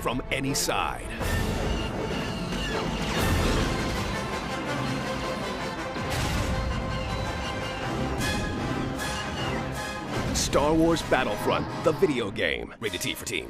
from any side. Star Wars Battlefront, the video game. Rated T for teen.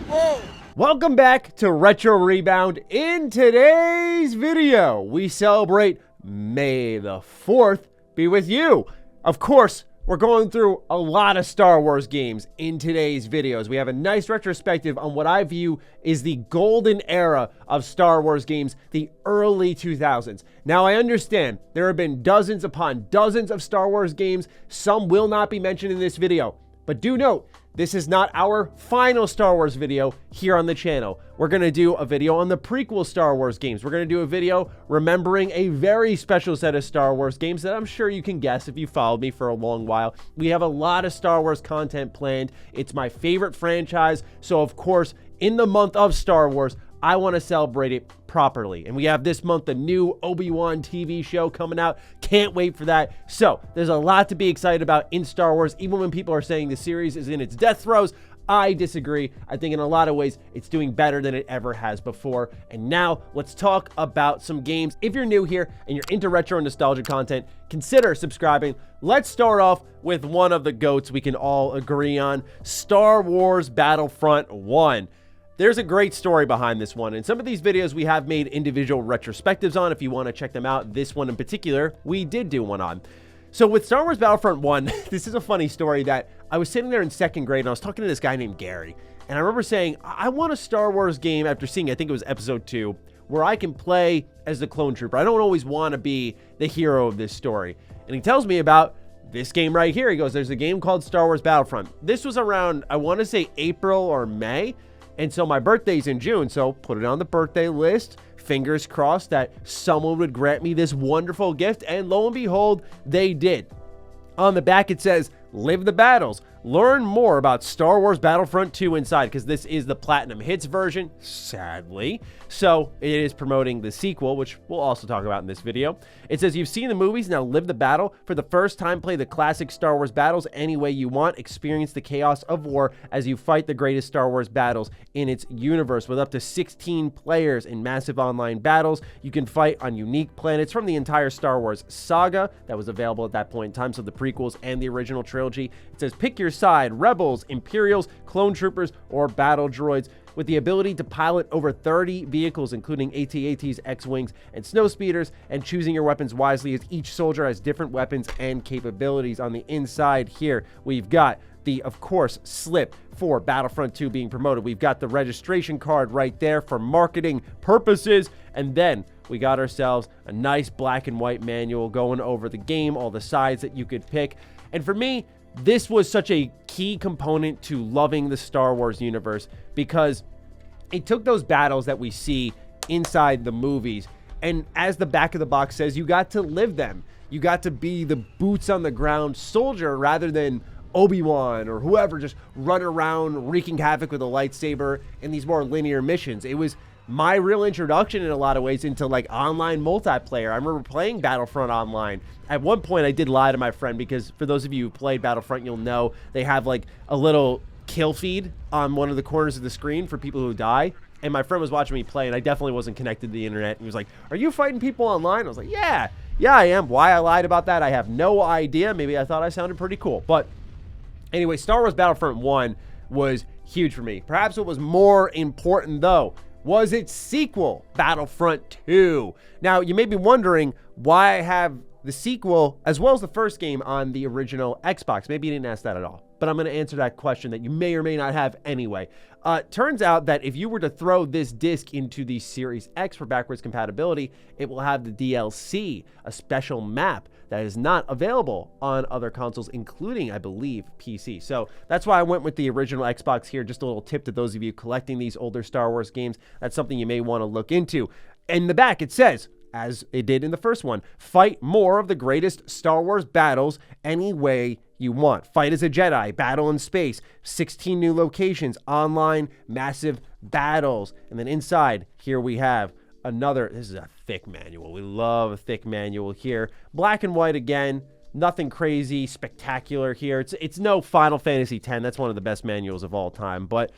Whoa! Welcome back to Retro Rebound. In today's video, we celebrate May the 4th be with you. Of course, we're going through a lot of Star Wars games in today's videos. We have a nice retrospective on what I view is the golden era of Star Wars games, the early 2000s. Now, I understand there have been dozens upon dozens of Star Wars games. Some will not be mentioned in this video, but do note, this is not our final Star Wars video here on the channel. We're going to do a video on the prequel Star Wars games. We're going to do a video remembering a very special set of Star Wars games that I'm sure you can guess if you followed me for a long while. We have a lot of Star Wars content planned. It's my favorite franchise. So, of course, in the month of Star Wars, I want to celebrate it properly. And we have this month a new Obi-Wan TV show coming out. Can't wait for that. So there's a lot to be excited about in Star Wars. Even when people are saying the series is in its death throes, I disagree. I think in a lot of ways it's doing better than it ever has before. And now let's talk about some games. If you're new here and you're into retro and nostalgia content, consider subscribing. Let's start off with one of the GOATs we can all agree on, Star Wars Battlefront 1. There's a great story behind this one, and some of these videos we have made individual retrospectives on. If you want to check them out, this one in particular, we did do one on. So with Star Wars Battlefront 1, this is a funny story that I was sitting there in second grade, and I was talking to this guy named Gary, and I remember saying, I want a Star Wars game after seeing, I think it was episode 2, where I can play as the clone trooper. I don't always want to be the hero of this story. And he tells me about this game right here. He goes, there's a game called Star Wars Battlefront. This was around, I want to say April or May. And so my birthday's in June, so put it on the birthday list. Fingers crossed that someone would grant me this wonderful gift, and lo and behold, they did. On the back it says, live the battles. Learn more about Star Wars Battlefront 2 inside, because this is the Platinum Hits version, sadly. So it is promoting the sequel, which we'll also talk about in this video. It says, you've seen the movies, now live the battle. For the first time, play the classic Star Wars battles any way you want. Experience the chaos of war as you fight the greatest Star Wars battles in its universe. With up to 16 players in massive online battles, you can fight on unique planets from the entire Star Wars saga that was available at that point in time, so the prequels and the original trilogy. It says, pick your side, rebels, Imperials, clone troopers, or battle droids. With the ability to pilot over 30 vehicles, including AT-ATs, X-Wings, and Snowspeeders, and choosing your weapons wisely as each soldier has different weapons and capabilities. On the inside here, we've got the, of course, slip for Battlefront 2 being promoted. We've got the registration card right there for marketing purposes, and then we got ourselves a nice black and white manual going over the game, all the sides that you could pick. And for me, this was such a key component to loving the Star Wars universe, because it took those battles that we see inside the movies, and as the back of the box says, you got to live them. You got to be the boots on the ground soldier rather than Obi-Wan or whoever just run around wreaking havoc with a lightsaber in these more linear missions. It was my real introduction in a lot of ways into like online multiplayer. I remember playing Battlefront online. At one point I did lie to my friend, because for those of you who played Battlefront, you'll know they have like a little kill feed on one of the corners of the screen for people who die. And my friend was watching me play, and I definitely wasn't connected to the internet. He was like, are you fighting people online? I was like, yeah, I am. Why I lied about that, I have no idea. Maybe I thought I sounded pretty cool. But anyway, Star Wars Battlefront 1 was huge for me. Perhaps what was more important though was its sequel, Battlefront 2. Now, you may be wondering why I have the sequel as well as the first game on the original Xbox. Maybe you didn't ask that at all, but I'm going to answer that question that you may or may not have anyway. Turns out that if you were to throw this disc into the Series X for backwards compatibility, it will have the DLC, a special map that is not available on other consoles, including, I believe, PC. So that's why I went with the original Xbox here. Just a little tip to those of you collecting these older Star Wars games. That's something you may want to look into. In the back, it says, as it did in the first one, fight more of the greatest Star Wars battles any way you want. Fight as a Jedi, battle in space, 16 new locations, online, massive battles. And then inside, here we have another, this is a thick manual. We love a thick manual here. Black and white again, nothing crazy, spectacular here. It's no Final Fantasy X. That's one of the best manuals of all time. But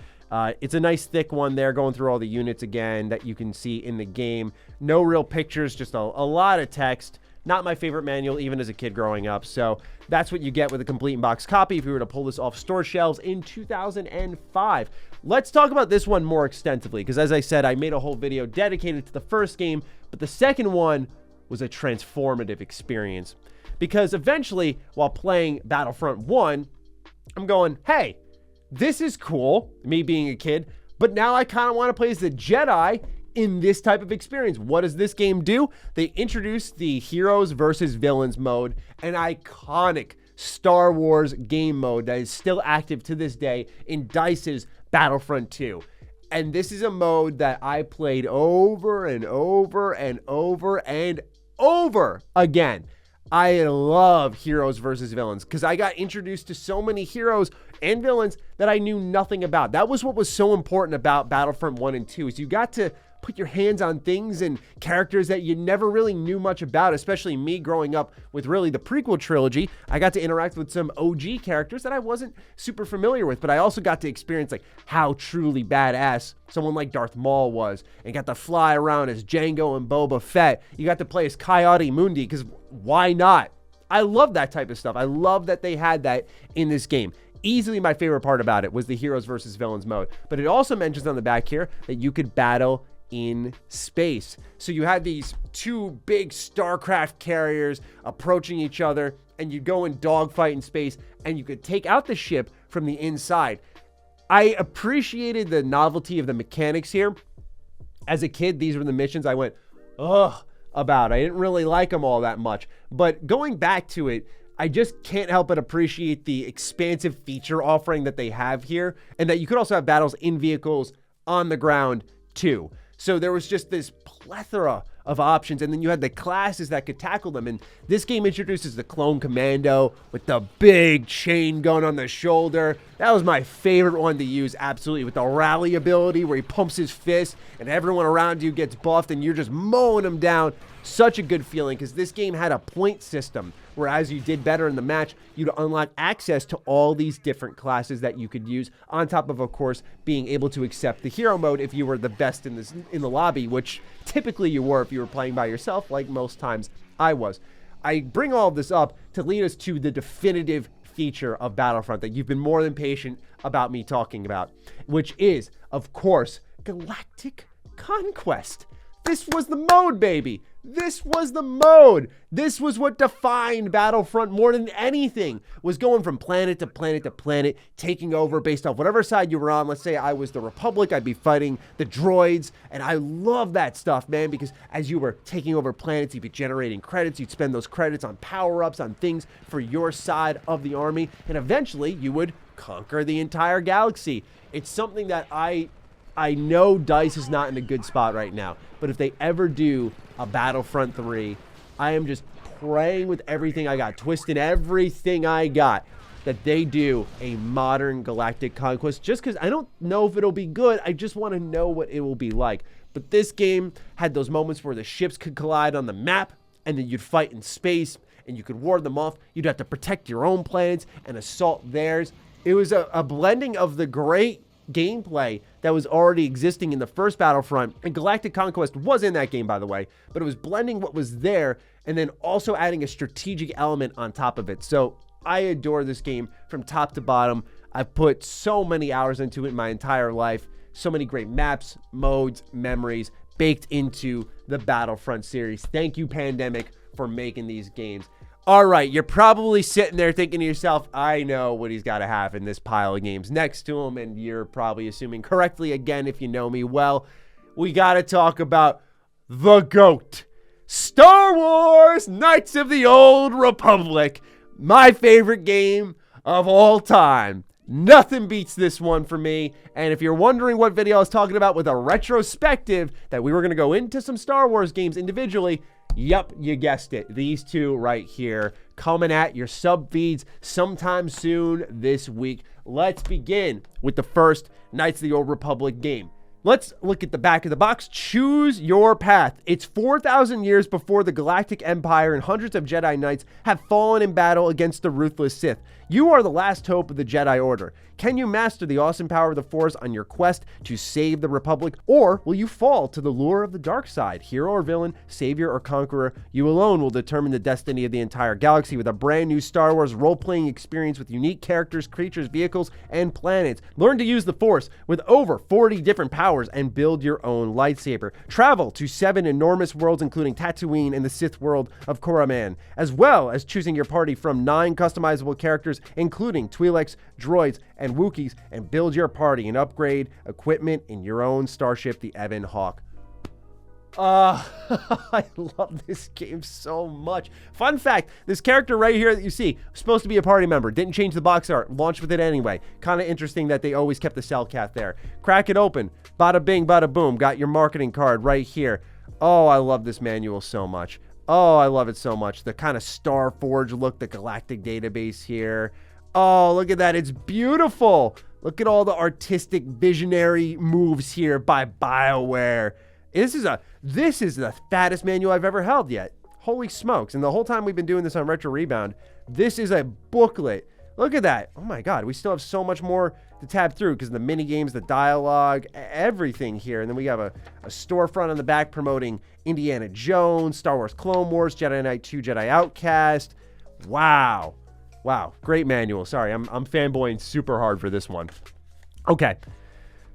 It's a nice thick one there, going through all the units again that you can see in the game. No real pictures, just a lot of text. Not my favorite manual, even as a kid growing up. So that's what you get with a complete in-box copy if you were to pull this off store shelves in 2005. Let's talk about this one more extensively, because as I said, I made a whole video dedicated to the first game, but the second one was a transformative experience. Because eventually, while playing Battlefront 1, I'm going, hey, this is cool, me being a kid, but now I kind of want to play as the Jedi in this type of experience. What does this game do? They introduced the heroes versus villains mode, an iconic Star Wars game mode that is still active to this day in DICE's Battlefront 2. And this is a mode that I played over and over and over and over again. I love heroes versus villains because I got introduced to so many heroes and villains that I knew nothing about. That was what was so important about Battlefront 1 and 2 is you got to put your hands on things and characters that you never really knew much about, especially me growing up with really the prequel trilogy. I got to interact with some OG characters that I wasn't super familiar with, but I also got to experience like how truly badass someone like Darth Maul was and got to fly around as Jango and Boba Fett. You got to play as Coyote Mundi because why not? I love that type of stuff. I love that they had that in this game. Easily my favorite part about it was the heroes versus villains mode, but it also mentions on the back here that you could battle in space. So you had these two big StarCraft carriers approaching each other, and you'd go and dogfight in space, and you could take out the ship from the inside. I appreciated the novelty of the mechanics here. As a kid, these were the missions I went, ugh, about. I didn't really like them all that much. But going back to it, I just can't help but appreciate the expansive feature offering that they have here, and that you could also have battles in vehicles on the ground too. So there was just this plethora of options, and then you had the classes that could tackle them. And this game introduces the clone Commando with the big chain gun on the shoulder. That was my favorite one to use, absolutely, with the rally ability where he pumps his fist and everyone around you gets buffed and you're just mowing them down. Such a good feeling because this game had a point system where as you did better in the match, you'd unlock access to all these different classes that you could use, on top of course, being able to accept the hero mode if you were the best in the lobby, which typically you were if you were playing by yourself, like most times I was. I bring all of this up to lead us to the definitive feature of Battlefront that you've been more than patient about me talking about, which is, of course, Galactic Conquest. This was the mode, baby. This was the mode. This was what defined Battlefront more than anything, was going from planet to planet to planet, taking over based off whatever side you were on. Let's say I was the Republic, I'd be fighting the droids, and I love that stuff, man, because as you were taking over planets, you'd be generating credits. You'd spend those credits on power-ups, on things for your side of the army, and eventually you would conquer the entire galaxy. It's something that I know DICE is not in a good spot right now, but if they ever do a Battlefront 3, I am just praying with everything I got, twisting everything I got, that they do a modern Galactic Conquest, just because I don't know if it'll be good. I just want to know what it will be like. But this game had those moments where the ships could collide on the map, and then you'd fight in space, and you could ward them off. You'd have to protect your own planets and assault theirs. It was a blending of the great gameplay that was already existing in the first Battlefront, and Galactic Conquest was in that game, by the way, but it was blending what was there and then also adding a strategic element on top of it. So I adore this game from top to bottom. I've put so many hours into it in my entire life. So many great maps, modes, memories baked into the Battlefront series. Thank you, Pandemic, for making these games. All right, you're probably sitting there thinking to yourself, I know what he's got to have in this pile of games next to him, and you're probably assuming correctly again if you know me well. We got to talk about the GOAT, Star Wars Knights of the Old Republic, my favorite game of all time. Nothing beats this one for me. And if you're wondering what video I was talking about with a retrospective, that we were going to go into some Star Wars games individually, yep, you guessed it. These two right here coming at your sub feeds sometime soon this week. Let's begin with the first Knights of the Old Republic game. Let's look at the back of the box. Choose your path. It's 4,000 years before the Galactic Empire and hundreds of Jedi Knights have fallen in battle against the ruthless Sith. You are the last hope of the Jedi Order. Can you master the awesome power of the Force on your quest to save the Republic, or will you fall to the lure of the dark side? Hero or villain, savior or conqueror, you alone will determine the destiny of the entire galaxy with a brand new Star Wars role-playing experience with unique characters, creatures, vehicles, and planets. Learn to use the Force with over 40 different powers and build your own lightsaber. Travel to 7 enormous worlds, including Tatooine and the Sith world of Korraman, as well as choosing your party from 9 customizable characters, including Twi'leks, droids, and Wookiees, and build your party and upgrade equipment in your own starship, the Evan Hawk. I love this game so much. Fun fact, this character right here that you see was supposed to be a party member. Didn't change the box art. Launched with it anyway. Kind of interesting that they always kept the cell cat there. Crack it open. Bada bing, bada boom. Got your marketing card right here. Oh, I love this manual so much. Oh, I love it so much. The kind of Star Forge look, the galactic database here. Oh, look at that. It's beautiful. Look at all the artistic visionary moves here by BioWare. This is the fattest manual I've ever held yet. Holy smokes. And the whole time we've been doing this on Retro Rebound, this is a booklet. Look at that. Oh my God. We still have so much more to tab through because the mini games, the dialogue, everything here. And then we have a storefront on the back promoting Indiana Jones, Star Wars Clone Wars, Jedi Knight 2, Jedi Outcast. Wow. Wow. Great manual. Sorry, I'm fanboying super hard for this one. Okay.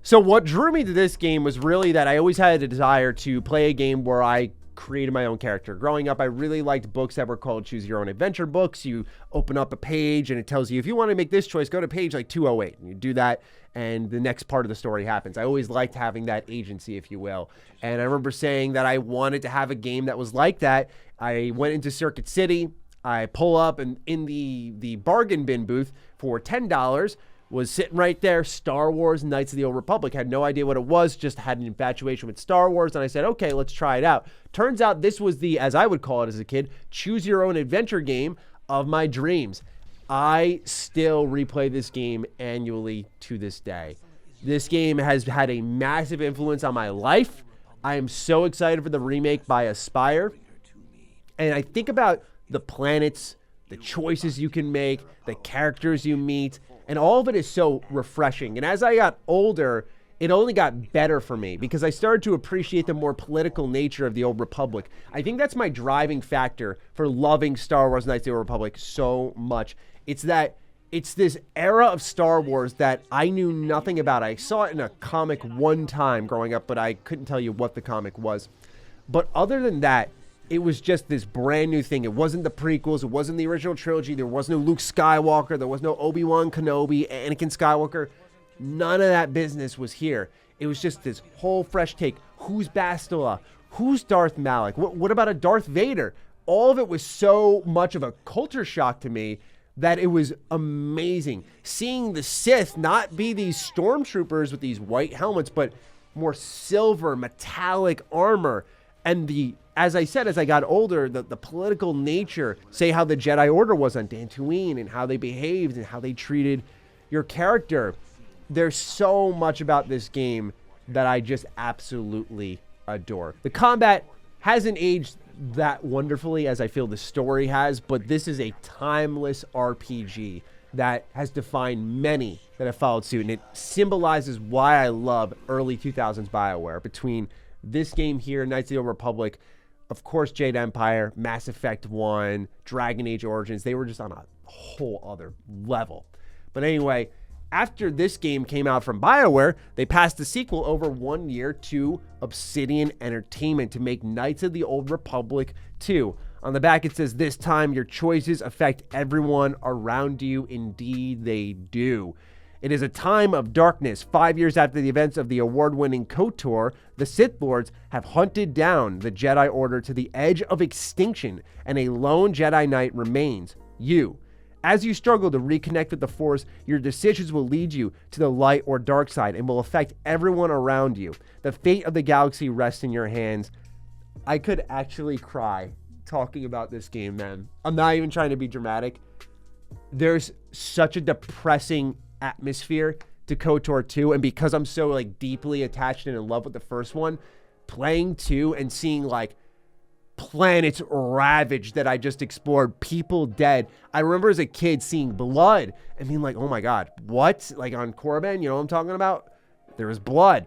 So what drew me to this game was really that I always had a desire to play a game where I created my own character. Growing up, I really liked books that were called Choose Your Own Adventure books. You open up a page and it tells you, if you want to make this choice, go to page like 208. And you do that and the next part of the story happens. I always liked having that agency, if you will. And I remember saying that I wanted to have a game that was like that. I went into Circuit City. I pull up and in the bargain bin booth for $10 was sitting right there, Star Wars Knights of the Old Republic. Had no idea what it was, just had an infatuation with Star Wars, and I said, okay, let's try it out. Turns out this was the, as I would call it as a kid, choose your own adventure game of my dreams. I still replay this game annually to this day. This game has had a massive influence on my life. I am so excited for the remake by Aspyr. And I think about the planets, the choices you can make, the characters you meet, and all of it is so refreshing. And as I got older, it only got better for me because I started to appreciate the more political nature of the Old Republic. I think that's my driving factor for loving Star Wars Knights of the Old Republic so much. It's that it's this era of Star Wars that I knew nothing about. I saw it in a comic one time growing up, but I couldn't tell you what the comic was. But other than that, it was just this brand new thing. It wasn't the prequels. It wasn't the original trilogy. There was no Luke Skywalker. There was no Obi-Wan Kenobi, Anakin Skywalker. None of that business was here. It was just this whole fresh take. Who's Bastila? Who's Darth Malak? What about a Darth Vader? All of it was so much of a culture shock to me that it was amazing. Seeing the Sith not be these stormtroopers with these white helmets, but more silver, metallic armor. And as I said, as I got older, the political nature, say how the Jedi Order was on Dantooine and how they behaved and how they treated your character. There's so much about this game that I just absolutely adore. The combat hasn't aged that wonderfully as I feel the story has, but this is a timeless RPG that has defined many that have followed suit, and it symbolizes why I love early 2000s BioWare. Between this game here, Knights of the Old Republic, of course, Jade Empire, Mass Effect 1, Dragon Age Origins, they were just on a whole other level. But anyway, after this game came out from BioWare, they passed the sequel over 1 year to Obsidian Entertainment to make Knights of the Old Republic 2. On the back, it says, this time your choices affect everyone around you. Indeed, they do. It is a time of darkness. 5 years after the events of the award-winning Kotor, the Sith Lords have hunted down the Jedi Order to the edge of extinction, and a lone Jedi Knight remains, you. As you struggle to reconnect with the Force, your decisions will lead you to the light or dark side and will affect everyone around you. The fate of the galaxy rests in your hands. I could actually cry talking about this game, man. I'm not even trying to be dramatic. There's such a depressing atmosphere to KOTOR 2, and because I'm so deeply attached and in love with the first one, playing 2 and seeing planets ravaged that I just explored, people dead. I remember as a kid seeing blood and being like, oh my God, what? Like on Korriban, you know what I'm talking about? There was blood.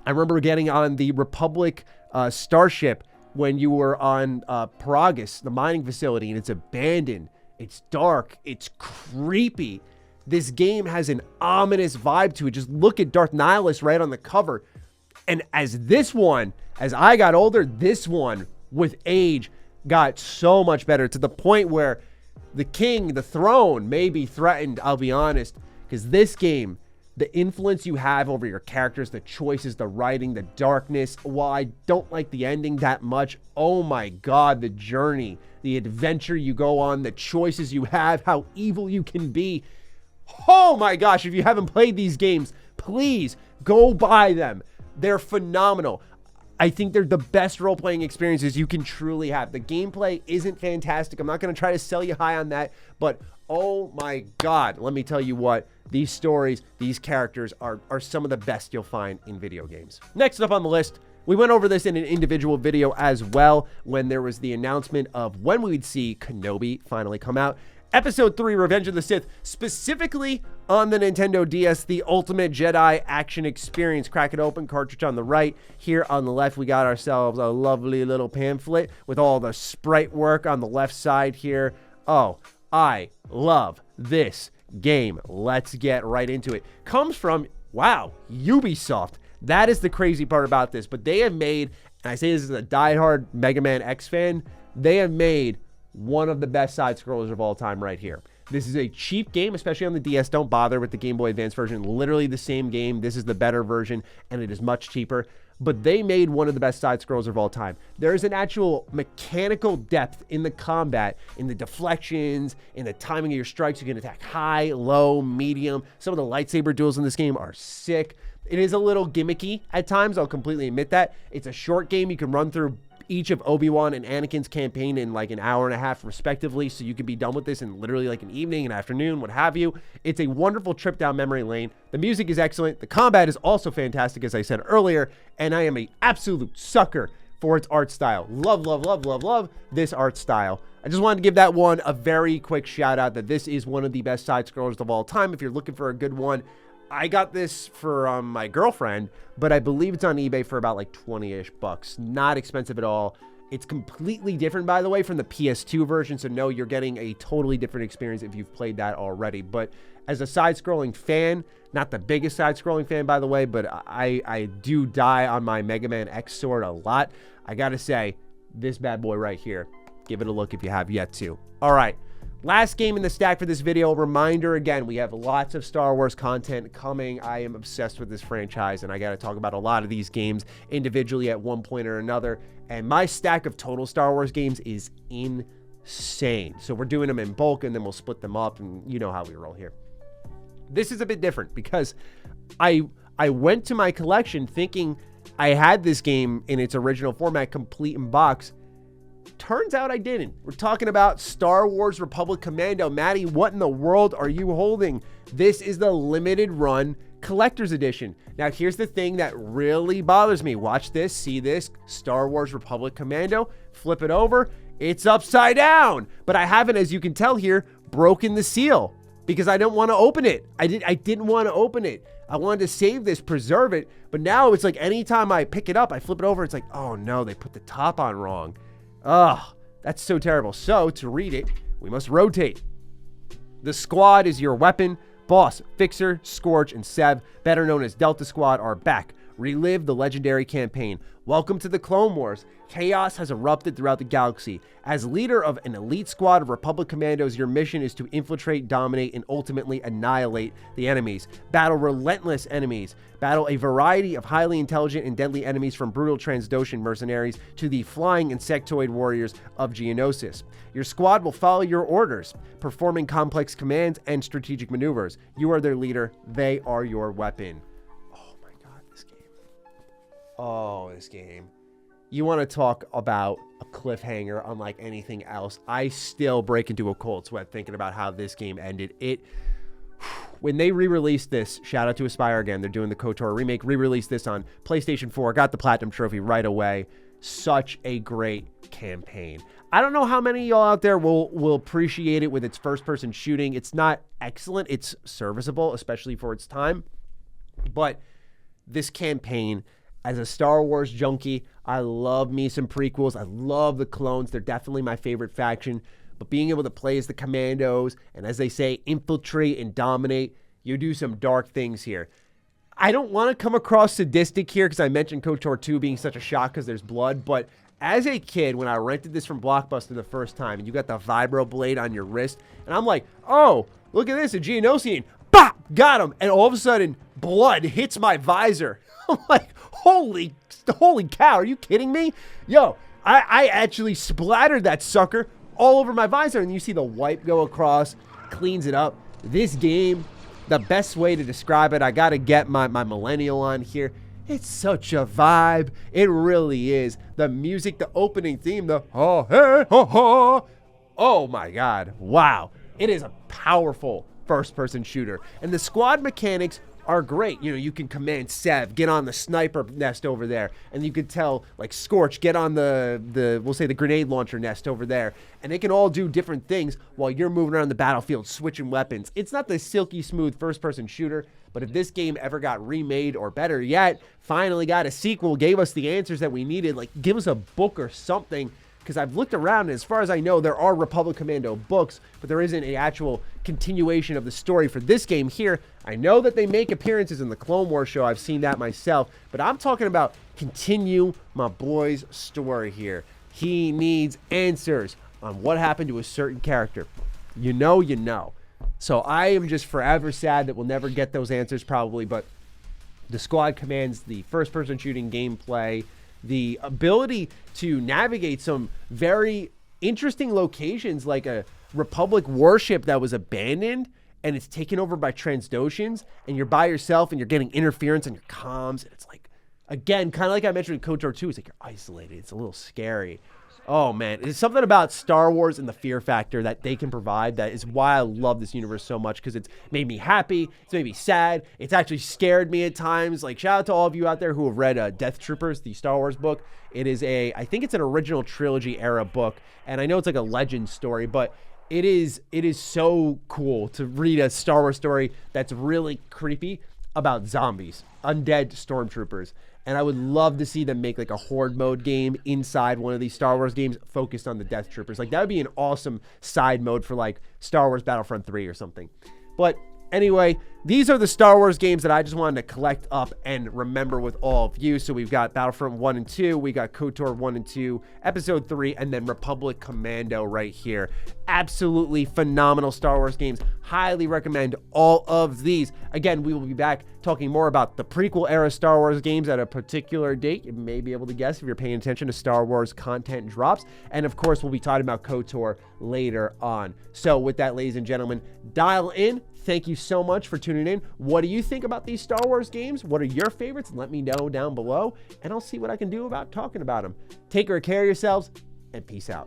I remember getting on the Republic starship when you were on Paragus, the mining facility, and it's abandoned. It's dark. It's creepy. This game has an ominous vibe to it. Just look at Darth Nihilus right on the cover. And as I got older, this one with age got so much better, to the point where the king, the throne, may be threatened, I'll be honest, because this game, the influence you have over your characters, the choices, the writing, the darkness, while I don't like the ending that much, oh my God, the journey, the adventure you go on, the choices you have, how evil you can be. Oh my gosh, if you haven't played these games, please go buy them. They're phenomenal. I think they're the best role-playing experiences you can truly have. The gameplay isn't fantastic. I'm not going to try to sell you high on that, but oh my God, let me tell you what, these stories, these characters are some of the best you'll find in video games. Next up on the list, we went over this in an individual video as well when there was the announcement of when we would see Kenobi finally come out. Episode 3, Revenge of the Sith, specifically on the Nintendo DS, the ultimate Jedi action experience. Crack it open, cartridge on the right. Here on the left, we got ourselves a lovely little pamphlet with all the sprite work on the left side here. Oh, I love this game. Let's get right into it. Comes from, wow, Ubisoft. That is the crazy part about this. But they have made, and I say this as a diehard Mega Man X fan, they have made one of the best side-scrollers of all time right here. This is a cheap game, especially on the DS. Don't bother with the Game Boy Advance version. Literally the same game. This is the better version, and it is much cheaper. But they made one of the best side-scrollers of all time. There is an actual mechanical depth in the combat, in the deflections, in the timing of your strikes. You can attack high, low, medium. Some of the lightsaber duels in this game are sick. It is a little gimmicky at times. I'll completely admit that. It's a short game. You can run through each of Obi-Wan and Anakin's campaign in like an hour and a half respectively, so you can be done with this in literally like an evening, an afternoon, what have you. It's a wonderful trip down memory lane. The music is excellent. The combat is also fantastic, as I said earlier, and I am an absolute sucker for its art style. Love, love, love, love, love this art style. I just wanted to give that one a very quick shout out that this is one of the best side scrollers of all time. If you're looking for a good one, I got this for my girlfriend, but I believe it's on eBay for about like 20-ish bucks. Not expensive at all. It's completely different, by the way, from the PS2 version. So no, you're getting a totally different experience if you've played that already. But as a side-scrolling fan, not the biggest side-scrolling fan, by the way, but I do die on my Mega Man X sword a lot. I gotta say, this bad boy right here, give it a look if you have yet to. All right. Last game in the stack for this video. Reminder again, we have lots of Star Wars content coming. I am obsessed with this franchise, and I got to talk about a lot of these games individually at one point or another. And my stack of total Star Wars games is insane. So we're doing them in bulk, and then we'll split them up, and you know how we roll here. This is a bit different because I went to my collection thinking I had this game in its original format, complete in box. Turns out I didn't. We're talking about Star Wars Republic Commando. Maddie, what in the world are you holding? This is the limited run collector's edition. Now, here's the thing that really bothers me. Watch this, see this, Star Wars Republic Commando. Flip it over, it's upside down. But I haven't, as you can tell here, broken the seal because I didn't want to open it. I didn't want to open it. I wanted to save this, preserve it. But now it's like anytime I pick it up, I flip it over, it's like, oh no, they put the top on wrong. Oh, that's so terrible. So, to read it, we must rotate. The squad is your weapon. Boss, Fixer, Scorch, and Sev, better known as Delta Squad, are back. Relive the legendary campaign. Welcome to the Clone Wars. Chaos has erupted throughout the galaxy. As leader of an elite squad of Republic Commandos, your mission is to infiltrate, dominate, and ultimately annihilate the enemies. Battle relentless enemies. Battle a variety of highly intelligent and deadly enemies, from brutal Transdoshan mercenaries to the flying insectoid warriors of Geonosis. Your squad will follow your orders, performing complex commands and strategic maneuvers. You are their leader. They are your weapon. Oh my God, this game. Oh, this game. You want to talk about a cliffhanger unlike anything else. I still break into a cold sweat thinking about how this game ended. When they re-released this, shout out to Aspire again, they're doing the KOTOR remake, re-released this on PlayStation 4, got the Platinum Trophy right away. such a great campaign. I don't know how many of y'all out there will appreciate it with its first-person shooting. It's not excellent. It's serviceable, especially for its time. But this campaign, as a Star Wars junkie, I love me some prequels. I love the clones. They're definitely my favorite faction. But being able to play as the Commandos and, as they say, infiltrate and dominate, you do some dark things here. I don't want to come across sadistic here because I mentioned KOTOR 2 being such a shock because there's blood, but as a kid, when I rented this from Blockbuster the first time, and you got the vibro blade on your wrist, and I'm like, oh, look at this, a Geonosian. Bah! Got him! And all of a sudden, blood hits my visor. I'm like, holy cow, are you kidding me? Yo, I actually splattered that sucker all over my visor, and you see the wipe go across, cleans it up. This game, the best way to describe it, I got to get my millennial on here. It's such a vibe. It really is. The music, the opening theme, the oh, hey, ho, ho. Oh my God. Wow. It is a powerful first-person shooter. And the squad mechanics are great. You know, you can command Sev, get on the sniper nest over there. And you can tell, like, Scorch, get on we'll say the grenade launcher nest over there. And they can all do different things while you're moving around the battlefield, switching weapons. It's not the silky smooth first-person shooter, but if this game ever got remade, or better yet, finally got a sequel, gave us the answers that we needed, like, give us a book or something. Because I've looked around, and as far as I know, there are Republic Commando books, but there isn't an actual continuation of the story for this game here. I know that they make appearances in the Clone Wars show. I've seen that myself. But I'm talking about continue my boy's story here. He needs answers on what happened to a certain character. You know, you know. So I am just forever sad that we'll never get those answers probably, but the squad commands, the first-person shooting gameplay, the ability to navigate some very interesting locations, like a Republic warship that was abandoned and it's taken over by Transdoshans, and you're by yourself and you're getting interference on your comms. And it's like, again, kind of like I mentioned in KOTOR 2, it's like you're isolated. It's a little scary. Oh, man. It's something about Star Wars and the fear factor that they can provide that is why I love this universe so much, because it's made me happy. It's made me sad. It's actually scared me at times. Like, shout out to all of you out there who have read Death Troopers, the Star Wars book. It is I think it's an original trilogy era book, and I know it's like a legend story, but it is so cool to read a Star Wars story that's really creepy about zombies, undead stormtroopers. And I would love to see them make like a horde mode game inside one of these Star Wars games focused on the Death Troopers. Like, that would be an awesome side mode for like Star Wars Battlefront 3 or something. But anyway, these are the Star Wars games that I just wanted to collect up and remember with all of you. So we've got Battlefront 1 and 2, we got KOTOR 1 and 2, Episode 3, and then Republic Commando right here. Absolutely phenomenal Star Wars games. Highly recommend all of these. Again, we will be back talking more about the prequel era Star Wars games at a particular date. You may be able to guess if you're paying attention to Star Wars content drops. And of course, we'll be talking about KOTOR later on. So with that, ladies and gentlemen, dial in. Thank you so much for tuning in. What do you think about these Star Wars games? What are your favorites? Let me know down below, and I'll see what I can do about talking about them. Take care of yourselves, and peace out.